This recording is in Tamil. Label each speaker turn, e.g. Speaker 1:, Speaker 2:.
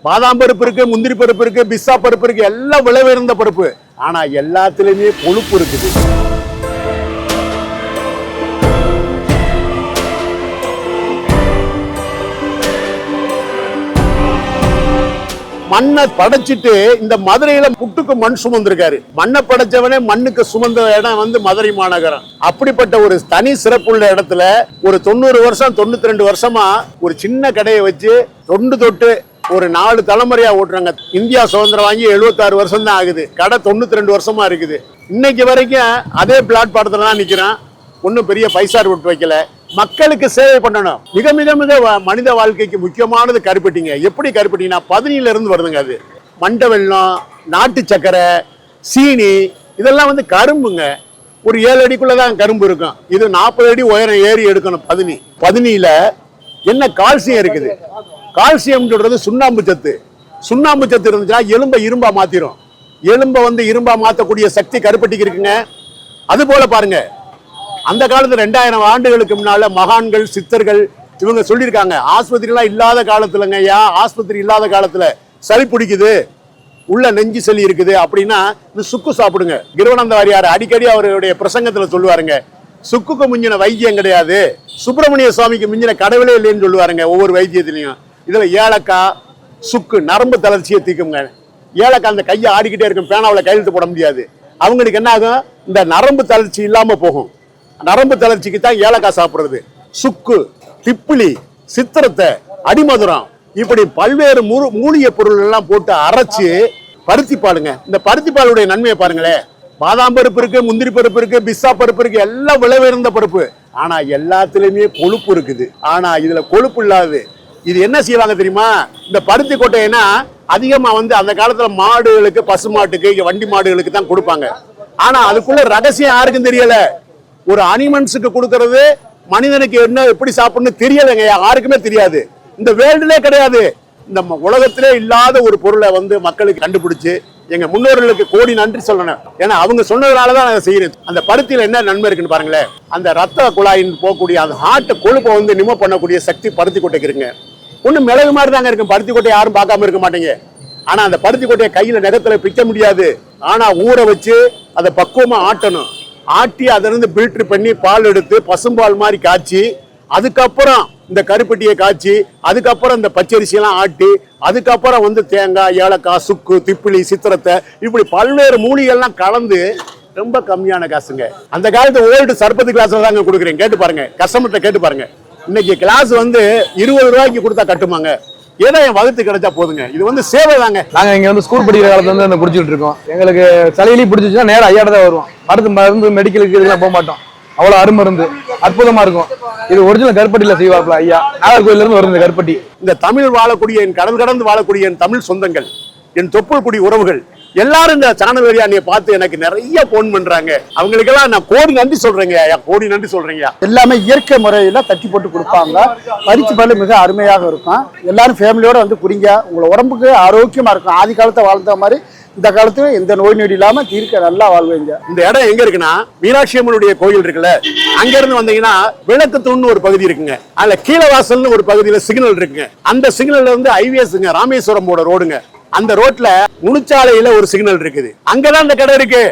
Speaker 1: பாதாம் பருப்பு இருக்கு, முந்திரி பருப்பு இருக்கு, பிஸ்ஸா பருப்பு இருக்கு, எல்லாம் விலை உயர்ந்த பருப்பு. ஆனா எல்லாத்துலயுமே கொழுப்பு இருக்குது. மண்ணை படைச்சிட்டு இந்த மதுரையில புட்டுக்கு மண் சுமந்திருக்காரு. மண்ணை படைச்சவனே மண்ணுக்கு சுமந்த இடம் வந்து மதுரை மாநகரம். அப்படிப்பட்ட ஒரு தனி சிறப்புள்ள இடத்துல ஒரு 90 வருஷம் 92 வருஷமா ஒரு சின்ன கடையை வச்சு தொண்டு தொட்டு ஒரு 4 தலைமுறையா ஓட்டுறாங்க. இந்தியா சுதந்திரம் வாங்கி 76 வருஷம் தான் ஆகுது. கடை 92 வருஷமா இருக்குது. இன்னைக்கு வரைக்கும் அதே பிளாட்பாரத்துல தான் நிக்கிறான். ஒன்னும் பெரிய பைசா விட்டு வைக்கல. மக்களுக்கு சேவை பண்ணணும். மிக மிக மிக மனித வாழ்க்கைக்கு முக்கியமானது கருப்பட்டிங்க. எப்படி கருப்பட்டிங்கன்னா பதினில இருந்து வருதுங்க. அது மண்டை வெல்லம், நாட்டு சக்கரை, சீனி, இதெல்லாம் வந்து கரும்புங்க. ஒரு 7 அடிக்குள்ளதான் கரும்பு இருக்கும். இது 40 அடி உயரம் ஏறி எடுக்கணும். பதினில என்ன கால்சியம் இருக்குது. கால்சியம் சொல்றது சுண்ணாம்பு சத்து. சுண்ணாம்பு சத்து இருந்துச்சுன்னா எலும்பை இரும்பா மாத்திரும். எலும்பை வந்து இரும்பா மாத்தக்கூடிய சக்தி கருப்பட்டிக்கு இருக்குங்க. அது போல பாருங்க, அந்த காலத்துல 2000 ஆண்டுகளுக்கு முன்னால மகான்கள், சித்தர்கள் இவங்க சொல்லியிருக்காங்க, ஆஸ்பத்திரிலாம் இல்லாத காலத்துலங்க, ஆஸ்பத்திரி இல்லாத காலத்துல சளி பிடிக்குது, உள்ள நெஞ்சு சளி இருக்குது அப்படின்னா இந்த சுக்கு சாப்பிடுங்க. கிருவானந்த வாரியார் அடிக்கடி அவருடைய பிரசங்கத்துல சொல்லுவாருங்க, சுக்குக்கு மிஞ்சின வைத்தியம் கிடையாது, சுப்பிரமணிய சுவாமிக்கு மிஞ்சின கடவுளே இல்லைன்னு சொல்லுவாருங்க ஒவ்வொரு வைத்தியத்திலையும். இதுல ஏலக்காய், சுக்கு நரம்பு தளர்ச்சியை தீக்குங்க. ஏலக்காய் அந்த கையை ஆடிக்கிட்டே இருக்கும், பேனாவில் கையெழுத்து போட முடியாது. அவங்களுக்கு என்ன ஆகும், இந்த நரம்பு தளர்ச்சி இல்லாம போகும். நரம்பு தளர்ச்சிக்கு தான் ஏலக்காய் சாப்பிடுறது. சுக்கு, திப்பிலி, சித்திரத்தை, அடிமதுரம், இப்படி பல்வேறு மூலிகை பொருள் எல்லாம் போட்டு அரைச்சு பருத்தி பாலுங்க. இந்த பருத்தி பாலுடைய நன்மையை பாருங்களேன். பாதாம் பருப்பு இருக்கு, முந்திரி பருப்பு இருக்கு, பிஸ்ஸா பருப்பு இருக்கு, எல்லாம் விலை உயர்ந்த பருப்பு. ஆனா எல்லாத்துலயுமே கொழுப்பு இருக்குது. ஆனா இதுல கொழுப்பு இல்லாது இது என்ன செய்வாங்க தெரியுமா? இந்த பருத்தி கொட்டைன்னா அதிகமா வந்து அந்த காலத்துல மாடுகளுக்கு, பசு மாட்டுக்கு, வண்டி மாடுகளுக்கு தான் கொடுப்பாங்க. ஆனா அதுக்குள்ள ரகசியம் யாருக்கும் தெரியல. ஒரு அனிமல்ஸுக்கு கொடுக்கறது மனிதனுக்கு என்ன எப்படி சாப்பிடணும்னு தெரியலைங்க, யாருக்குமே தெரியாது. இந்த வேர்ல்டுலே கிடையாது. இந்த உலகத்திலே இல்லாத ஒரு பொருளை வந்து மக்களுக்கு கண்டுபிடிச்சு எங்க முன்னோர்களுக்கு கோடி நன்றி சொல்லணும். ஏன்னா அவங்க சொன்னதுனாலதான் நான் செய்யறேன். அந்த பருத்தியில என்ன நன்மை இருக்குன்னு பாருங்களேன். அந்த ரத்த குழாயின் போகக்கூடிய அந்த ஹார்ட் கொழுப்பை வந்து நிமோ பண்ணக்கூடிய சக்தி பருத்தி கொட்டைக்கு இருக்குங்க. ஒண்ணு மிளகு மாதிரி தாங்க இருக்கும். பருத்தி கொட்டை யாரும் பார்க்காம இருக்க மாட்டீங்க. ஆனா அந்த பருத்தி கொட்டையை கையில நகத்துல பிக்க முடியாது. ஆனா ஊற வச்சு அதை பக்குவமா ஆட்டணும். ஆட்டி அதிலிருந்து ஃபில்டர் பண்ணி பால் எடுத்து பசும்பால் மாதிரி காய்ச்சி, அதுக்கப்புறம் இந்த கருப்பட்டியை காய்ச்சி, அதுக்கப்புறம் இந்த பச்சரிசி எல்லாம் ஆட்டி, அதுக்கப்புறம் வந்து தேங்காய், ஏலக்காய், சுக்கு, திப்பிலி, சித்திரத்தை, இப்படி பல்வேறு மூலிகைலாம் கலந்து ரொம்ப கம்மியான காசுங்க. அந்த காலத்து ஓல்டு சர்பத்து கிளாஸ்ல தாங்க கொடுக்குறேன். கேட்டு பாருங்க, கஸ்டமர்கிட்ட கேட்டு பாருங்க. இன்னைக்கு கிளாஸ் வந்து 20 ரூபாய்க்கு கொடுத்தா கட்டுமாங்க. ஏதோ என் வகுத்து கிடைச்சா போதுங்க. இது வந்து சேவை தாங்க.
Speaker 2: நாங்க இங்க வந்து ஸ்கூல் படிக்கிற காலத்துல வந்து அந்த குடிச்சிட்டு இருக்கோம். எங்களுக்கு சளியிலையும் பிடிச்சிச்சுன்னா நேரம் ஐயாட்ட தான் வருவோம். மருந்து மெடிக்கலுக்கு இதெல்லாம் போக மாட்டோம். அவ்வளவு அருமருந்து அற்புதமா இருக்கும். இது ஒரிஜினல் கருப்பட்டியில செய்வாப்ல ஐயா. நாகர்கோயில இருந்து வரும் இந்த கருப்பட்டி.
Speaker 1: இந்த தமிழ் வாழக்கூடிய என் கடல் கடந்து வாழக்கூடிய என் தமிழ் சொந்தங்கள், என் தொப்புள் குடி உறவுகள் எல்லாரும் இந்த சேனல் வழியா நீ பார்த்து எனக்கு நிறைய போன் பண்றாங்க. அவங்களுக்கெல்லாம் நான் கோடி நன்றி சொல்றேங்க. கோடி நன்றி சொல்றீங்க.
Speaker 3: எல்லாமே இயற்கை முறையில தட்டி போட்டு கொடுப்பாங்க. பறிச்சு பால் மிக அருமையாக இருக்கும். எல்லாரும் ஃபேமிலியோட வந்து குடிங்க. உங்களை உடம்புக்கு ஆரோக்கியமா இருக்கும். ஆதி காலத்தை வாழ்ந்த மாதிரி இந்த காலத்துல எந்த நோய் நொடி இல்லாம தீர்க்க நல்லா வாழ்வீங்க. இந்த
Speaker 1: இடம் எங்க இருக்குன்னா, மீனாட்சி அம்மனுடைய கோயில் இருக்குல்ல, அங்க இருந்து வந்தீங்கன்னா விளக்கு தூண்னு ஒரு பகுதி இருக்குங்க. அதுல கீழவாசல்னு ஒரு பகுதியில சிக்னல் இருக்குங்க. அந்த சிக்னல்ல இருந்து ஹைவேஸ்ங்க, ராமேஸ்வரம் போட ரோடுங்க. அந்த ரோட்ல முனிச்சாலையில ஒரு சிக்னல் இருக்குது. அங்கதான் அந்த கடை இருக்கு.